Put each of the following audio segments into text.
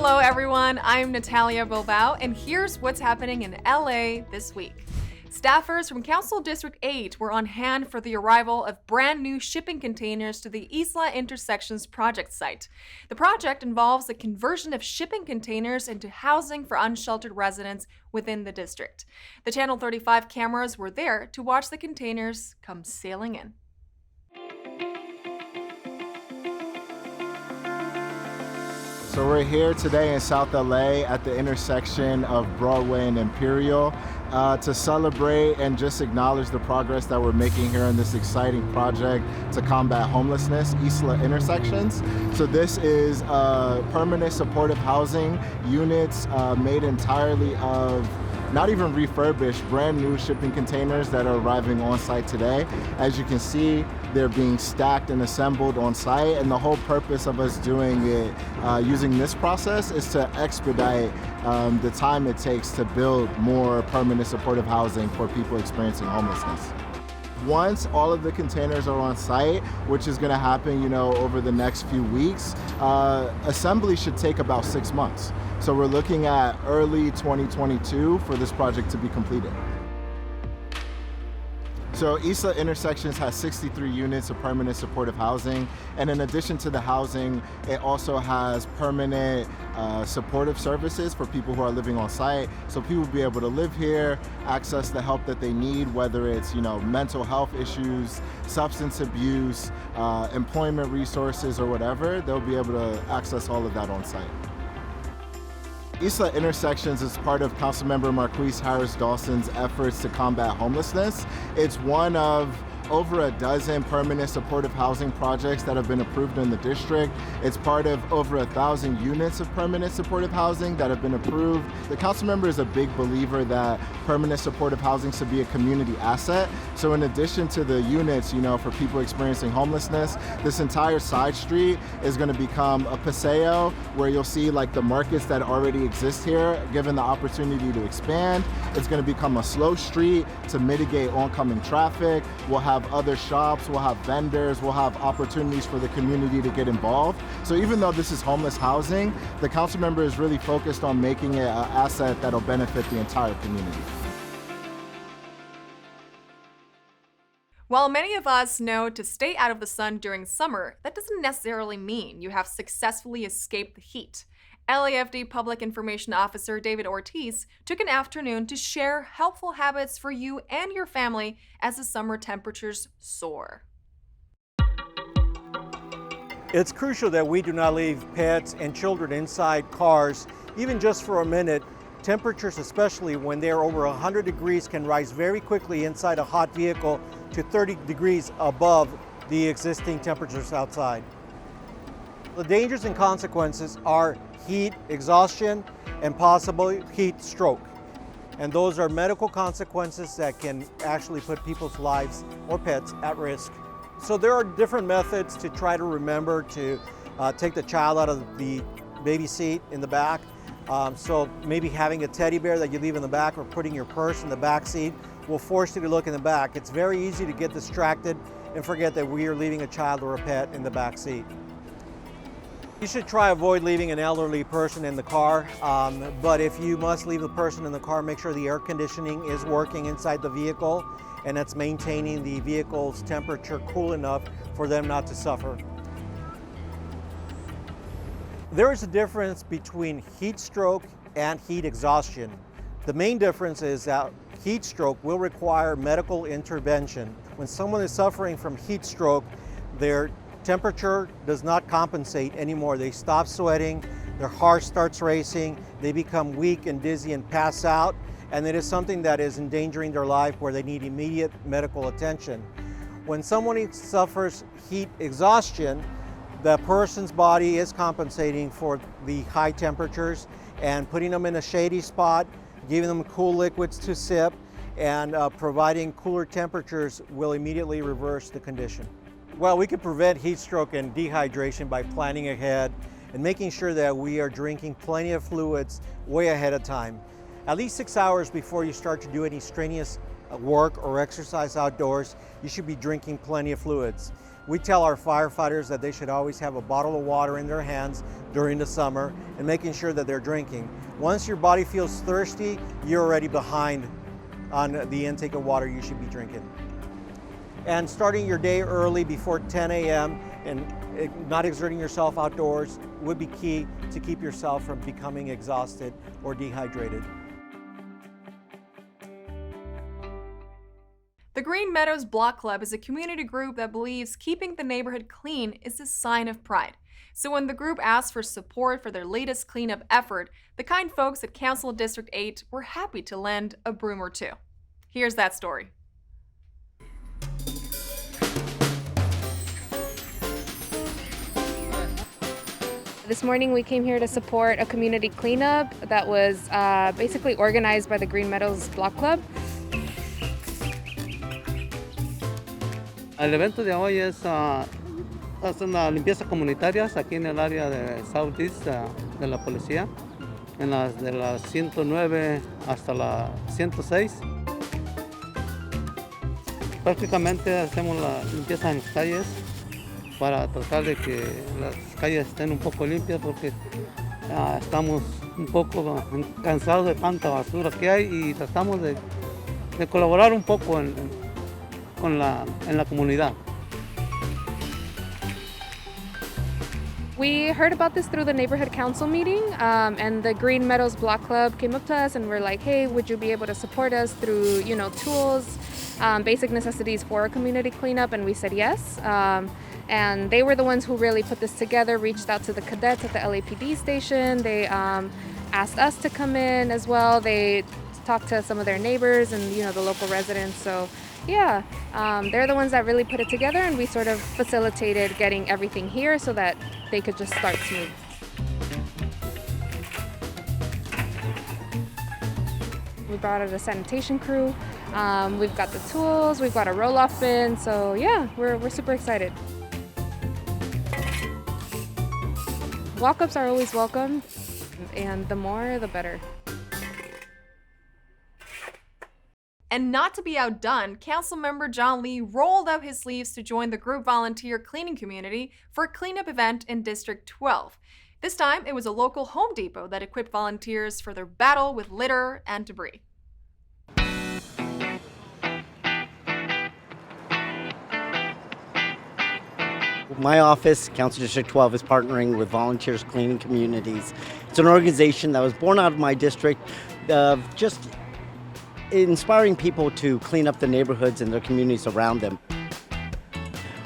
Hello everyone, I'm Natalia Bilbao, and here's what's happening in LA this week. Staffers from Council District 8 were on hand for the arrival of brand new shipping containers to the Isla Intersections project site. The project involves the conversion of shipping containers into housing for unsheltered residents within the district. The Channel 35 cameras were there to watch the containers come sailing in. So we're here today in South LA at the intersection of Broadway and Imperial to celebrate and just acknowledge the progress that we're making here in this exciting project to combat homelessness, Isla Intersections. So this is permanent supportive housing units made entirely of not even refurbished, brand new shipping containers that are arriving on site today. As you can see, they're being stacked and assembled on site, and the whole purpose of us doing it using this process is to expedite the time it takes to build more permanent supportive housing for people experiencing homelessness. Once all of the containers are on site, which is going to happen, over the next few weeks, assembly should take about 6 months. So we're looking at early 2022 for this project to be completed. So Isla Intersections has 63 units of permanent supportive housing, and in addition to the housing, it also has permanent supportive services for people who are living on site. So people will be able to live here, access the help that they need, whether it's mental health issues, substance abuse, employment resources, or whatever. They'll be able to access all of that on site. Isla Intersections is part of Councilmember Marquise Harris Dawson's efforts to combat homelessness. It's one of over a dozen permanent supportive housing projects that have been approved in the district. It's part of over 1,000 units of permanent supportive housing that have been approved. The council member is a big believer that permanent supportive housing should be a community asset. So in addition to the units, for people experiencing homelessness, this entire side street is going to become a paseo where you'll see like the markets that already exist here, given the opportunity to expand. It's going to become a slow street to mitigate oncoming traffic. We'll have other shops, we'll have vendors, we'll have opportunities for the community to get involved. So even though this is homeless housing, the council member is really focused on making it an asset that'll benefit the entire community. While many of us know to stay out of the sun during summer, that doesn't necessarily mean you have successfully escaped the heat. LAFD Public Information Officer David Ortiz took an afternoon to share helpful habits for you and your family as the summer temperatures soar. It's crucial that we do not leave pets and children inside cars, even just for a minute. Temperatures, especially when they're over 100 degrees, can rise very quickly inside a hot vehicle to 30 degrees above the existing temperatures outside. The dangers and consequences are heat exhaustion and possible heat stroke. And those are medical consequences that can actually put people's lives or pets at risk. So there are different methods to try to remember to take the child out of the baby seat in the back. So maybe having a teddy bear that you leave in the back or putting your purse in the back seat will force you to look in the back. It's very easy to get distracted and forget that we are leaving a child or a pet in the back seat. You should try avoid leaving an elderly person in the car, but if you must leave the person in the car, make sure the air conditioning is working inside the vehicle and it's maintaining the vehicle's temperature cool enough for them not to suffer. There is a difference between heat stroke and heat exhaustion. The main difference is that heat stroke will require medical intervention. When someone is suffering from heat stroke, their temperature does not compensate anymore. They stop sweating, their heart starts racing, they become weak and dizzy and pass out, and it is something that is endangering their life where they need immediate medical attention. When someone suffers heat exhaustion, the person's body is compensating for the high temperatures and putting them in a shady spot, giving them cool liquids to sip, and providing cooler temperatures will immediately reverse the condition. Well, we can prevent heat stroke and dehydration by planning ahead and making sure that we are drinking plenty of fluids way ahead of time. At least 6 hours before you start to do any strenuous work or exercise outdoors, you should be drinking plenty of fluids. We tell our firefighters that they should always have a bottle of water in their hands during the summer and making sure that they're drinking. Once your body feels thirsty, you're already behind on the intake of water you should be drinking. And starting your day early before 10 a.m. and not exerting yourself outdoors would be key to keep yourself from becoming exhausted or dehydrated. The Green Meadows Block Club is a community group that believes keeping the neighborhood clean is a sign of pride. So when the group asked for support for their latest cleanup effort, the kind folks at Council District 8 were happy to lend a broom or two. Here's that story. This morning we came here to support a community cleanup that was basically organized by the Green Meadows Block Club. El evento de hoy es una limpieza comunitaria aquí en el área de Southeast de la policía, de la 109 hasta la 106. Prácticamente hacemos la limpieza en las calles para tratar de que las calles estén un poco limpias porque estamos un poco cansados de tanta basura que hay y tratamos de colaborar un poco en la comunidad. We heard about this through the neighborhood council meeting, and the Green Meadows Block Club came up to us and were like, hey, would you be able to support us through, tools, basic necessities for a community cleanup? And we said yes. And they were the ones who really put this together, reached out to the cadets at the LAPD station. They asked us to come in as well. They talked to some of their neighbors and, the local residents. So yeah, they're the ones that really put it together, and we sort of facilitated getting everything here so that they could just start smooth. We brought out a sanitation crew. We've got the tools, we've got a roll-off bin, so yeah, we're super excited. Walk-ups are always welcome, and the more, the better. And not to be outdone, Councilmember John Lee rolled up his sleeves to join the group volunteer cleaning community for a cleanup event in District 12. This time, it was a local Home Depot that equipped volunteers for their battle with litter and debris. My office, Council District 12, is partnering with Volunteers Cleaning Communities. It's an organization that was born out of my district of just inspiring people to clean up the neighborhoods and their communities around them.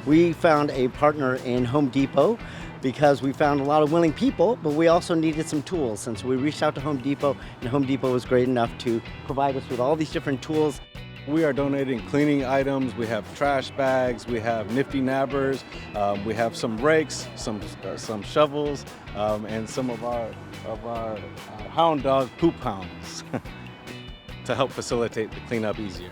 We found a partner in Home Depot because we found a lot of willing people, but we also needed some tools. And so we reached out to Home Depot, and Home Depot was great enough to provide us with all these different tools. We are donating cleaning items. We have trash bags, we have nifty nabbers, we have some rakes, some shovels, and some of our hound dog poop hounds to help facilitate the cleanup easier.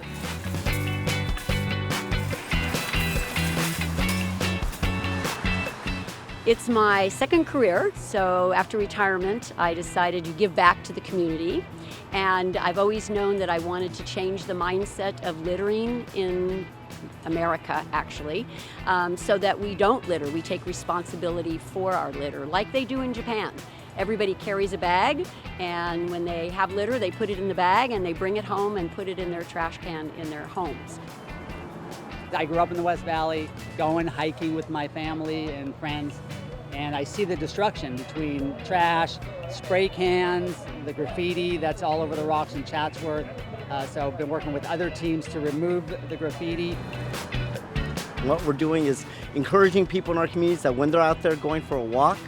It's my second career, so after retirement, I decided to give back to the community. And I've always known that I wanted to change the mindset of littering in America, actually, so that we don't litter. We take responsibility for our litter, like they do in Japan. Everybody carries a bag, and when they have litter, they put it in the bag and they bring it home and put it in their trash can in their homes. I grew up in the West Valley, going hiking with my family and friends, and I see the destruction between trash, spray cans, the graffiti that's all over the rocks in Chatsworth. So I've been working with other teams to remove the graffiti. What we're doing is encouraging people in our communities that when they're out there going for a walk,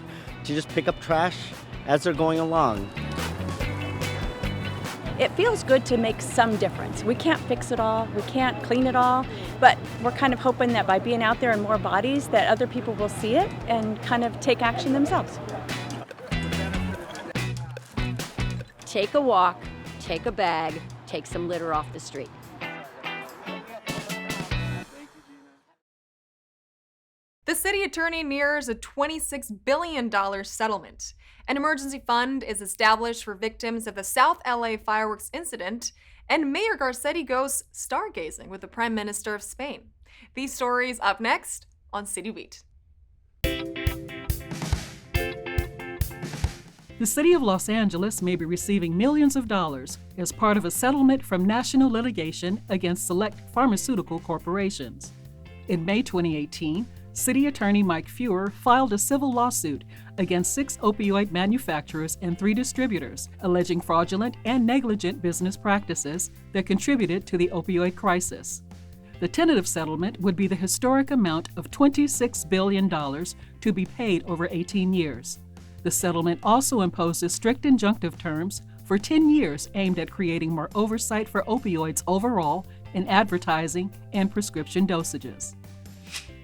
to just pick up trash as they're going along. It feels good to make some difference. We can't fix it all, we can't clean it all, but we're kind of hoping that by being out there in more bodies that other people will see it and kind of take action themselves. Take a walk, take a bag, take some litter off the street. The city attorney nears a $26 billion settlement. An emergency fund is established for victims of the South LA fireworks incident, and Mayor Garcetti goes stargazing with the Prime Minister of Spain. These stories up next on City Beat. The City of Los Angeles may be receiving millions of dollars as part of a settlement from national litigation against select pharmaceutical corporations. In May 2018, City Attorney Mike Feuer filed a civil lawsuit against 6 opioid manufacturers and 3 distributors, alleging fraudulent and negligent business practices that contributed to the opioid crisis. The tentative settlement would be the historic amount of $26 billion to be paid over 18 years. The settlement also imposes strict injunctive terms for 10 years aimed at creating more oversight for opioids overall in advertising and prescription dosages.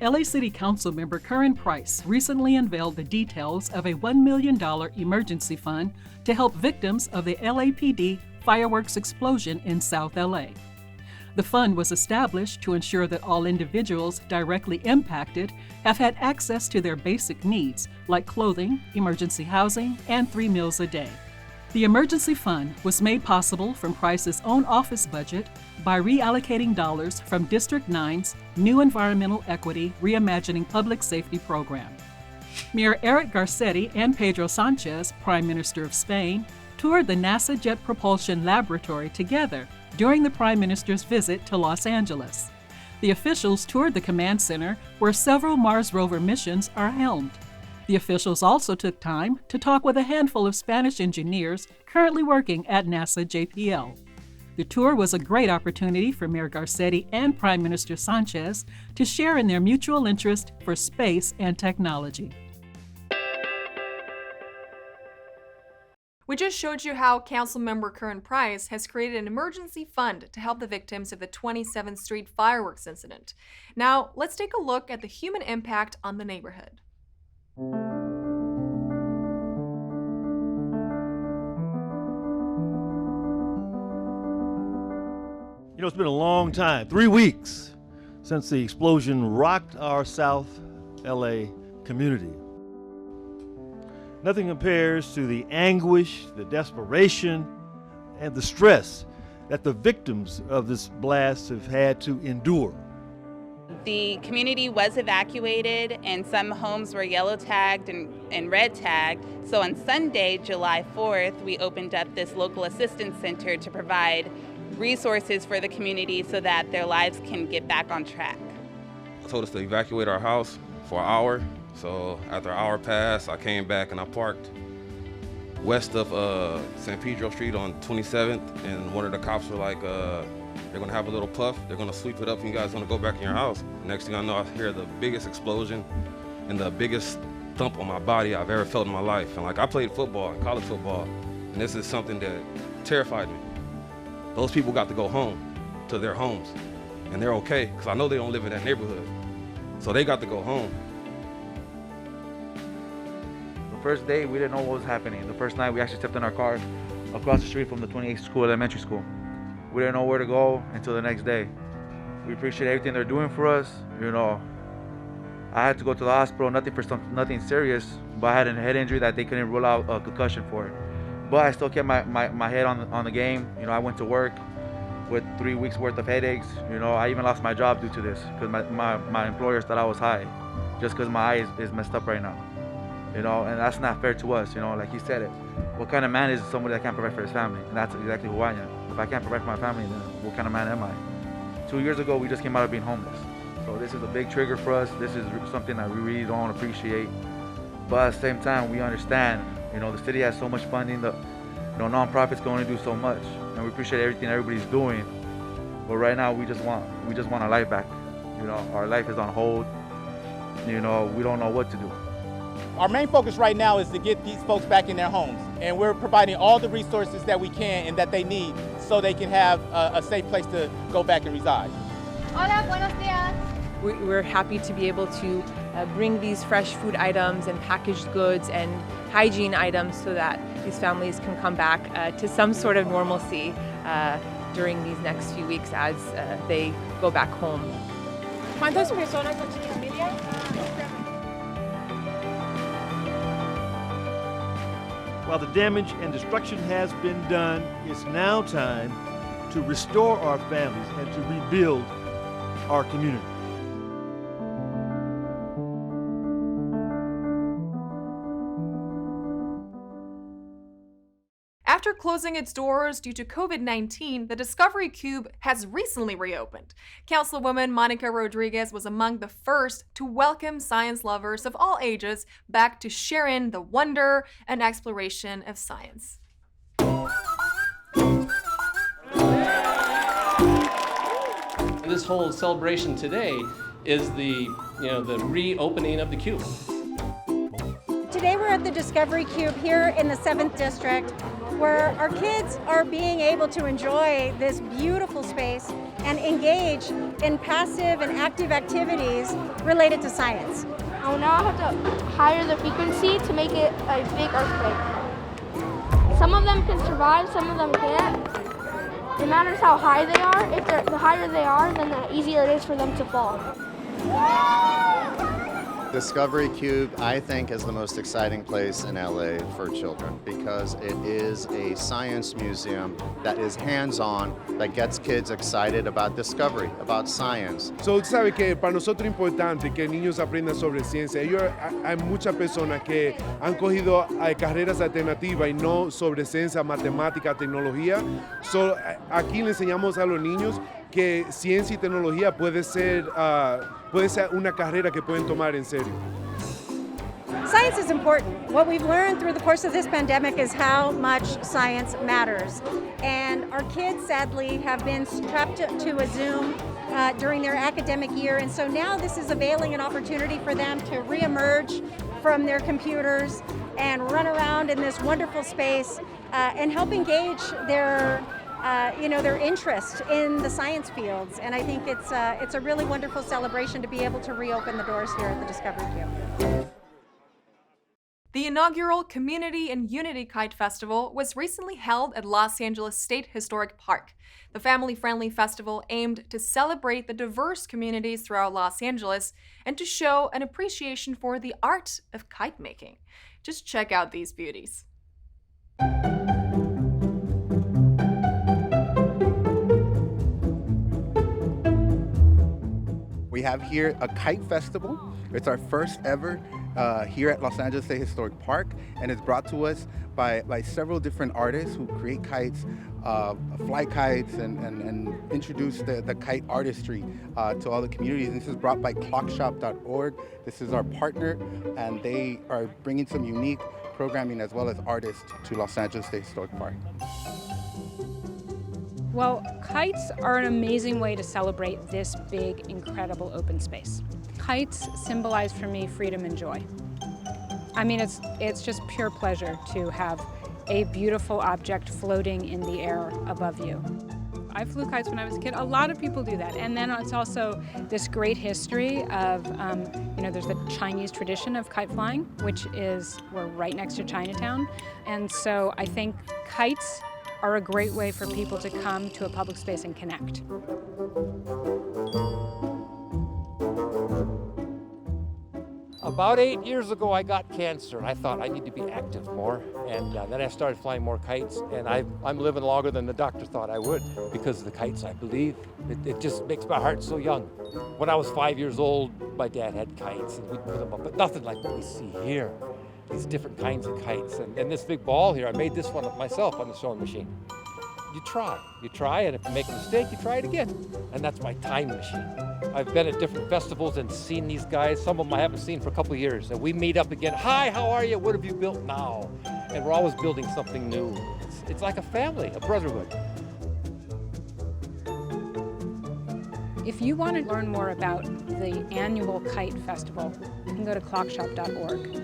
LA City Council member Curran Price recently unveiled the details of a $1 million emergency fund to help victims of the LAPD fireworks explosion in South LA. The fund was established to ensure that all individuals directly impacted have had access to their basic needs like clothing, emergency housing, and 3 meals a day. The emergency fund was made possible from Price's own office budget by reallocating dollars from District 9's new Environmental Equity Reimagining Public Safety program. Mayor Eric Garcetti and Pedro Sanchez, Prime Minister of Spain, toured the NASA Jet Propulsion Laboratory together during the Prime Minister's visit to Los Angeles. The officials toured the command center where several Mars rover missions are helmed. The officials also took time to talk with a handful of Spanish engineers currently working at NASA JPL. The tour was a great opportunity for Mayor Garcetti and Prime Minister Sanchez to share in their mutual interest for space and technology. We just showed you how Councilmember Curran Price has created an emergency fund to help the victims of the 27th Street fireworks incident. Now, let's take a look at the human impact on the neighborhood. You know, it's been a long time, 3 weeks, since the explosion rocked our South LA community. Nothing compares to the anguish, the desperation, and the stress that the victims of this blast have had to endure. The community was evacuated and some homes were yellow tagged and red tagged. So on Sunday, July 4th, we opened up this local assistance center to provide resources for the community so that their lives can get back on track. I told us to evacuate our house for an hour. So after an hour passed, I came back and I parked west of San Pedro Street on 27th, and one of the cops were like, they're gonna have a little puff, they're gonna sweep it up and you guys gonna go back in your house. Next thing I know, I hear the biggest explosion and the biggest thump on my body I've ever felt in my life. And like, I played football, college football, and this is something that terrified me. Those people got to go home to their homes and they're okay, because I know they don't live in that neighborhood. So they got to go home. First day, we didn't know what was happening. The first night, we actually stepped in our car across the street from the 28th School Elementary School. We didn't know where to go until the next day. We appreciate everything they're doing for us. You know, I had to go to the hospital, nothing serious, but I had a head injury that they couldn't rule out a concussion for it. But I still kept my head on the game. You know, I went to work with 3 weeks worth of headaches. You know, I even lost my job due to this because my employers thought I was high just because my eye is messed up right now. You know, and that's not fair to us, you know, like he said it. What kind of man is somebody that can't provide for his family? And that's exactly who I am. If I can't provide for my family, then what kind of man am I? 2 years ago, we just came out of being homeless. So this is a big trigger for us. This is something that we really don't appreciate. But at the same time, we understand, you know, the city has so much funding, the nonprofits can only do so much. And we appreciate everything everybody's doing. But right now, we just want our life back. You know, our life is on hold. You know, we don't know what to do. Our main focus right now is to get these folks back in their homes, and we're providing all the resources that we can and that they need so they can have a safe place to go back and reside. Hola, buenos días. We're happy to be able to bring these fresh food items and packaged goods and hygiene items so that these families can come back to some sort of normalcy during these next few weeks as they go back home. ¿Cuántas personas son su familia? While the damage and destruction has been done, it's now time to restore our families and to rebuild our community. closing its doors due to COVID-19, the Discovery Cube has recently reopened. Councilwoman Monica Rodriguez was among the first to welcome science lovers of all ages back to share in the wonder and exploration of science. This whole celebration today is the reopening of the Cube. Today we're at the Discovery Cube here in the 7th District, where our kids are being able to enjoy this beautiful space and engage in passive and active activities related to science. Oh, now I have to higher the frequency to make it a big earthquake. Some of them can survive, some of them can't. It matters how high they are. If the higher they are, then the easier it is for them to fall. Discovery Cube, I think, is the most exciting place in LA for children because it is a science museum that is hands-on, that gets kids excited about discovery, about science. So, sabe que para nosotros es importante que niños aprendan sobre ciencia. Hay muchas personas que han cogido carreras alternativas y no sobre ciencia, matemática, tecnología. So, aquí le enseñamos a los niños que ciencia y tecnología puede ser una carrera que pueden tomar en serio. Science is important. What we've learned through the course of this pandemic is how much science matters. And our kids, sadly, have been strapped to a Zoom during their academic year. And so now this is availing an opportunity for them to reemerge from their computers and run around in this wonderful space and help engage their interest in the science fields. And I think it's a really wonderful celebration to be able to reopen the doors here at the Discovery Cube. The inaugural Community and Unity Kite Festival was recently held at Los Angeles State Historic Park. The family-friendly festival aimed to celebrate the diverse communities throughout Los Angeles and to show an appreciation for the art of kite making. Just check out these beauties. We have here a kite festival. It's our first ever here at Los Angeles State Historic Park, and it's brought to us by several different artists who create kites, fly kites, and introduce the kite artistry to all the communities. And this is brought by clockshop.org. This is our partner, and they are bringing some unique programming as well as artists to Los Angeles State Historic Park. Well, kites are an amazing way to celebrate this big, incredible open space. Kites symbolize for me freedom and joy. I mean, it's just pure pleasure to have a beautiful object floating in the air above you. I flew kites when I was a kid. A lot of people do that. And then it's also this great history of, there's the Chinese tradition of kite flying, which we're right next to Chinatown. And so I think kites are a great way for people to come to a public space and connect. About 8 years ago, I got cancer, and I thought I need to be active more. And then I started flying more kites, and I'm living longer than the doctor thought I would because of the kites, I believe. It just makes my heart so young. When I was 5 years old, my dad had kites, and we'd put them up, but nothing like what we see here. These different kinds of kites. And this big ball here, I made this one up myself on the sewing machine. You try, and if you make a mistake, you try it again. And that's my time machine. I've been at different festivals and seen these guys. Some of them I haven't seen for a couple of years. And we meet up again. Hi, how are you? What have you built now? And we're always building something new. It's like a family, a brotherhood. If you want to learn more about the annual Kite Festival, you can go to clockshop.org.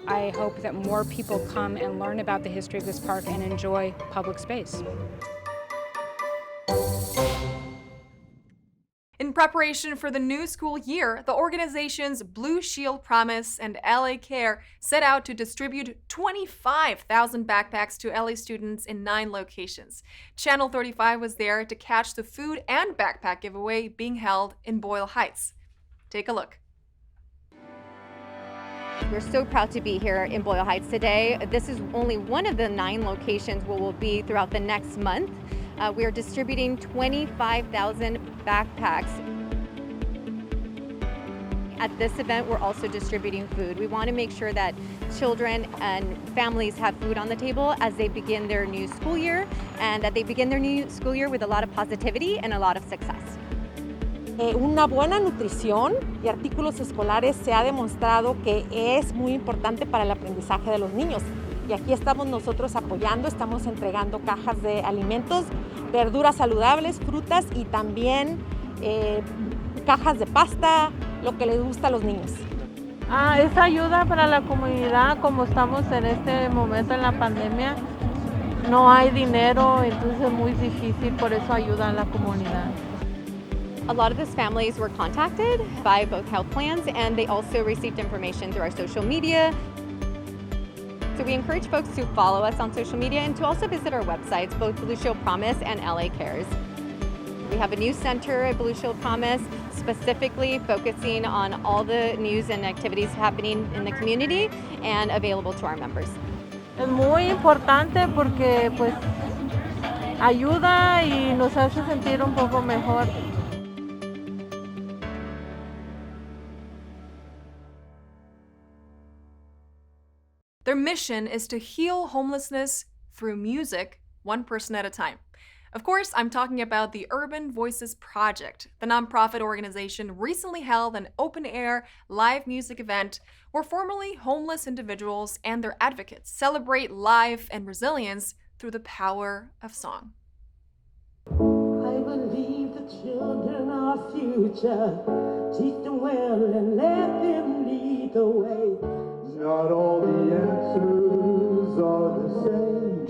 I hope that more people come and learn about the history of this park and enjoy public space. In preparation for the new school year, the organizations Blue Shield Promise and LA Care set out to distribute 25,000 backpacks to LA students in 9 locations. Channel 35 was there to catch the food and backpack giveaway being held in Boyle Heights. Take a look. We're so proud to be here in Boyle Heights today. This is only one of the 9 locations where we'll be throughout the next month. We are distributing 25,000 backpacks. At this event, we're also distributing food. We want to make sure that children and families have food on the table as they begin their new school year, and that they begin their new school year with a lot of positivity and a lot of success. Una buena nutrición y artículos escolares se ha demostrado que es muy importante para el aprendizaje de los niños. Y aquí estamos nosotros apoyando, estamos entregando cajas de alimentos, verduras saludables, frutas y también cajas de pasta, lo que les gusta a los niños. Es ayuda para la comunidad, como estamos en este momento en la pandemia. No hay dinero, entonces es muy difícil, por eso ayuda a la comunidad. A lot of these families were contacted by both health plans, and they also received information through our social media. So we encourage folks to follow us on social media and to also visit our websites, both Blue Shield Promise and LA Cares. We have a new center at Blue Shield Promise, specifically focusing on all the news and activities happening in the community and available to our members. Es muy importante porque pues ayuda y nos hace sentir un poco mejor. Their mission is to heal homelessness through music, one person at a time. Of course, I'm talking about the Urban Voices Project. The nonprofit organization recently held an open-air live music event where formerly homeless individuals and their advocates celebrate life and resilience through the power of song. I believe the children are our future. Teach them well and let them lead the way. Not all the answers are the same.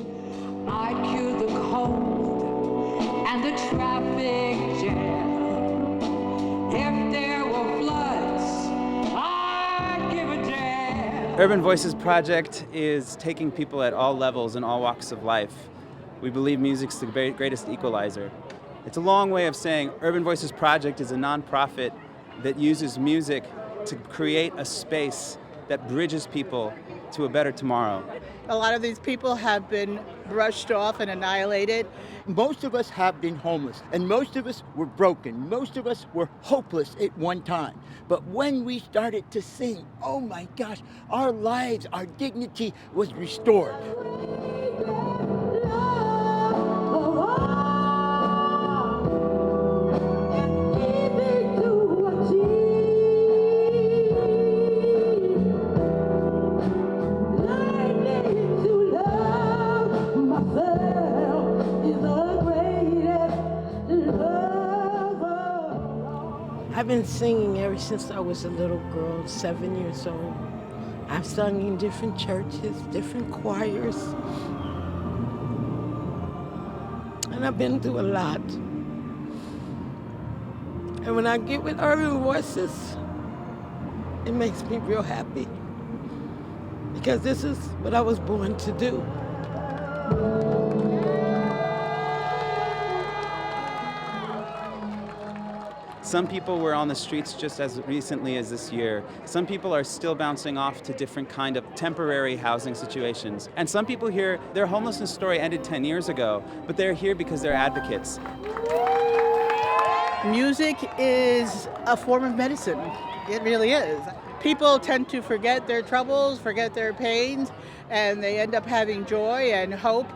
I cure the cold and the traffic jam. If there were floods, I'd give a damn. Urban Voices Project is taking people at all levels and all walks of life. We believe music's the greatest equalizer. It's a long way of saying Urban Voices Project is a nonprofit that uses music to create a space that bridges people to a better tomorrow. A lot of these people have been brushed off and annihilated. Most of us have been homeless, and most of us were broken. Most of us were hopeless at one time. But when we started to sing, oh my gosh, our lives, our dignity was restored. I've been singing ever since I was a little girl, 7 years old. I've sung in different churches, different choirs. And I've been through a lot. And when I get with Urban Voices, it makes me real happy. Because this is what I was born to do. Some people were on the streets just as recently as this year. Some people are still bouncing off to different kind of temporary housing situations. And some people here, their homelessness story ended 10 years ago, but they're here because they're advocates. Music is a form of medicine. It really is. People tend to forget their troubles, forget their pains, and they end up having joy and hope.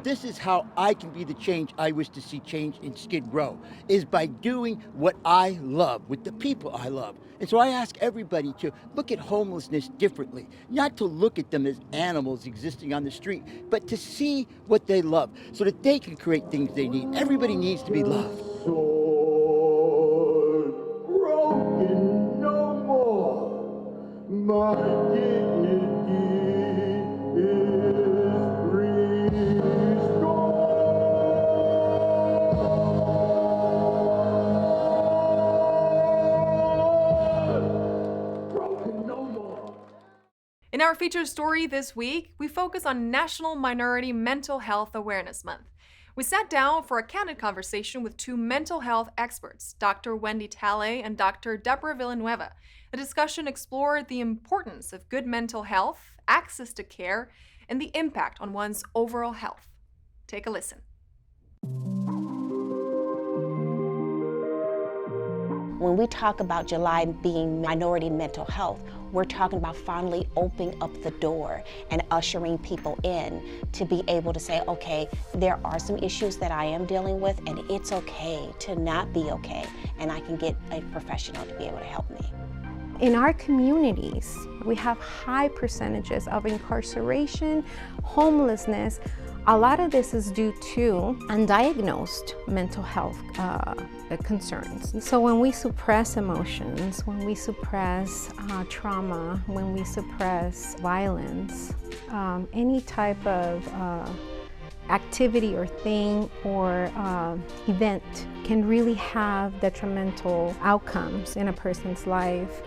This is how I can be the change I wish to see change in Skid Row, is by doing what I love with the people I love. And so I ask everybody to look at homelessness differently, not to look at them as animals existing on the street, but to see what they love so that they can create things they need. Everybody needs to be loved. Broken no more. My dignity is restored. Broken no more. In our featured story this week, we focus on National Minority Mental Health Awareness Month. We sat down for a candid conversation with two mental health experts, Dr. Wendy TALLEY and Dr. Deborah Villanueva. The discussion explored the importance of good mental health, access to care, and the impact on one's overall health. Take a listen. When we talk about July being Minority Mental Health, we're talking about finally opening up the door and ushering people in to be able to say, okay, there are some issues that I am dealing with, and it's okay to not be okay, and I can get a professional to be able to help me. In our communities, we have high percentages of incarceration, homelessness. A lot of this is due to undiagnosed mental health concerns. So when we suppress emotions, when we suppress trauma, when we suppress violence, any type of activity or thing or event can really have detrimental outcomes in a person's life.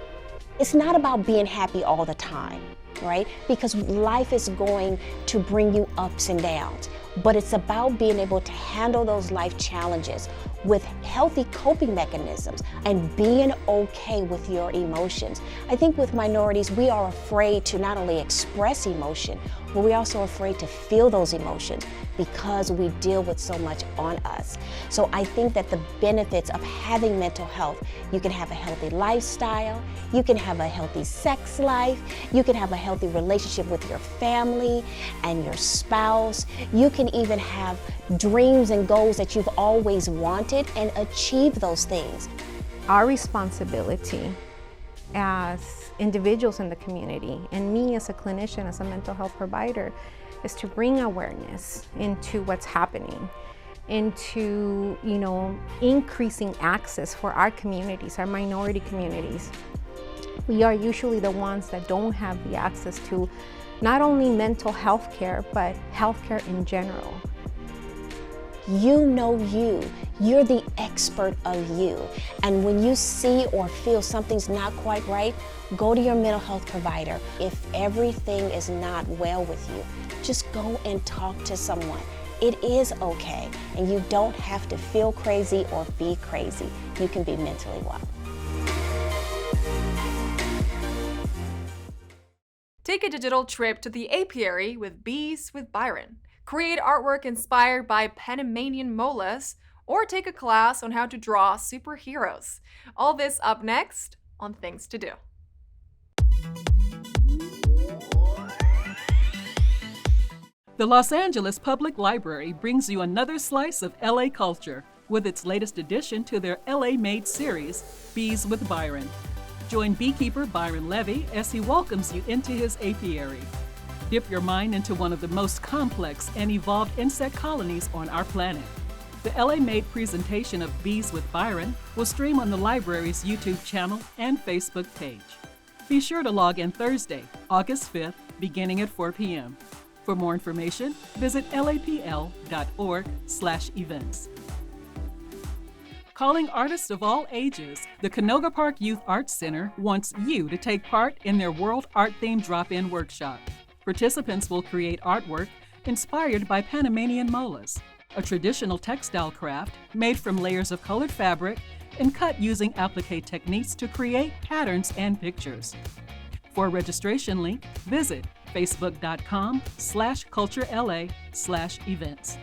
It's not about being happy all the time, right? Because life is going to bring you ups and downs, but it's about being able to handle those life challenges with healthy coping mechanisms and being okay with your emotions. I think with minorities, we are afraid to not only express emotion, but we're also afraid to feel those emotions because we deal with so much on us. So I think that the benefits of having mental health, you can have a healthy lifestyle, you can have a healthy sex life, you can have a healthy relationship with your family and your spouse, you can even have dreams and goals that you've always wanted and achieve those things. Our responsibility as individuals in the community, and me as a clinician, as a mental health provider, is to bring awareness into what's happening, into, increasing access for our communities, our minority communities. We are usually the ones that don't have the access to not only mental health care, but health care in general. You know you. You're the expert of you. And when you see or feel something's not quite right, go to your mental health provider. If everything is not well with you, just go and talk to someone. It is okay, and you don't have to feel crazy or be crazy. You can be mentally well. Take a digital trip to the apiary with Bees with Byron. Create artwork inspired by Panamanian molas, or take a class on how to draw superheroes. All this up next on Things to Do. The Los Angeles Public Library brings you another slice of LA culture with its latest addition to their LA Made series, Bees with Byron. Join beekeeper Byron Levy as he welcomes you into his apiary. Dip your mind into one of the most complex and evolved insect colonies on our planet. The LA Made presentation of Bees with Byron will stream on the library's YouTube channel and Facebook page. Be sure to log in Thursday, August 5th, beginning at 4 p.m. For more information, visit lapl.org/events. Calling artists of all ages, the Canoga Park Youth Arts Center wants you to take part in their World Art Theme Drop-In Workshop. Participants will create artwork inspired by Panamanian molas, a traditional textile craft made from layers of colored fabric and cut using applique techniques to create patterns and pictures. For a registration link, visit facebook.com/culturela/events.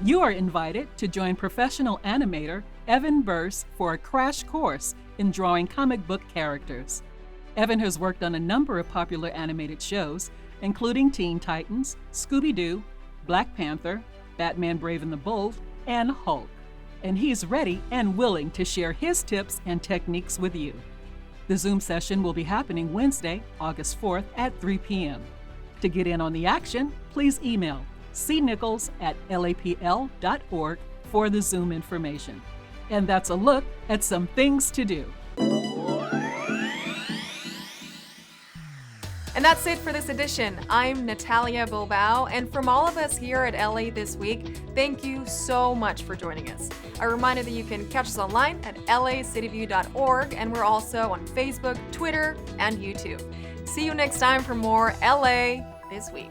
You are invited to join professional animator Evan Burse for a crash course in drawing comic book characters. Evan has worked on a number of popular animated shows, including Teen Titans, Scooby-Doo, Black Panther, Batman Brave and the Bold, and Hulk. And he's ready and willing to share his tips and techniques with you. The Zoom session will be happening Wednesday, August 4th at 3 p.m. To get in on the action, please email cnichols@lapl.org for the Zoom information. And that's a look at some things to do. And that's it for this edition. I'm Natalia Bilbao, and from all of us here at LA This Week, thank you so much for joining us. A reminder that you can catch us online at lacityview.org, and we're also on Facebook, Twitter, and YouTube. See you next time for more LA This Week.